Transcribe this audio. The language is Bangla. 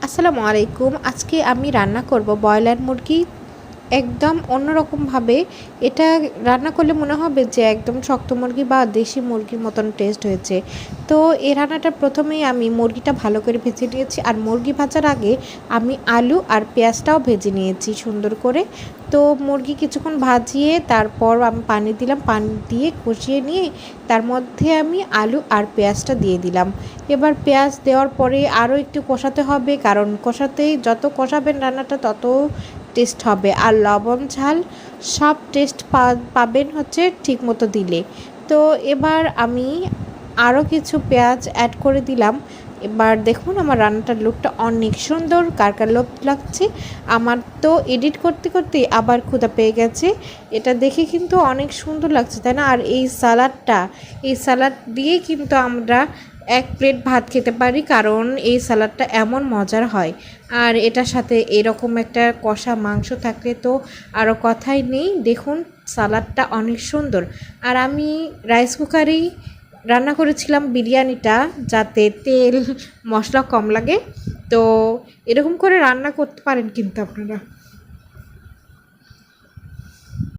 আসসালামু আলাইকুম। আজকে আমি রান্না করব ব্রয়লার মুরগি একদম অন্যরকমভাবে। এটা রান্না করলে মনে হবে যে একদম শক্ত মুরগি বা দেশি মুরগির মতন টেস্ট হয়েছে। তো এই রান্নাটা প্রথমেই আমি মুরগিটা ভালো করে ভেজে নিয়েছি, আর মুরগি ভাজার আগে আমি আলু আর পেঁয়াজটাও ভেজে নিয়েছি সুন্দর করে। তো মুরগি কিছুক্ষণ ভাজিয়ে তারপর আমি পানি দিলাম, পানি দিয়ে কষিয়ে নিয়ে তার মধ্যে আমি আলু আর পেঁয়াজটা দিয়ে দিলাম। এবার পেঁয়াজ দেওয়ার পরে আরও একটু কষাতে হবে, কারণ কষাতেই যত কষাবেন রান্নাটা তত টেস্ট হবে। আর লবণ ঝাল সব টেস্ট পাবেন হচ্ছে ঠিক মতো দিলে। তো এবার আমি আরও কিছু পেঁয়াজ অ্যাড করে দিলাম। এবার দেখুন আমার রান্নাটার লুকটা অনেক সুন্দর, কার কার লোভ লাগছে। আমার তো এডিট করতে করতে আবার ক্ষুধা পেয়ে গেছে। এটা দেখে কিন্তু অনেক সুন্দর লাগছে, তাই না? আর এই সালাড দিয়েই কিন্তু আমরা এক প্লেট ভাত খেতে পারি, কারণ এই সালাডটা এমন মজার হয়। আর এটার সাথে এরকম একটা কষা মাংস থাকলে তো আরও কথাই নেই। দেখুন সালাডটা অনেক সুন্দর। আর আমি রাইস কুকারেই রান্না করেছিলাম বিরিয়ানিটা, যাতে তেল মশলা কম লাগে। তো এরকম করে রান্না করতে পারেন কিন্তু আপনারা।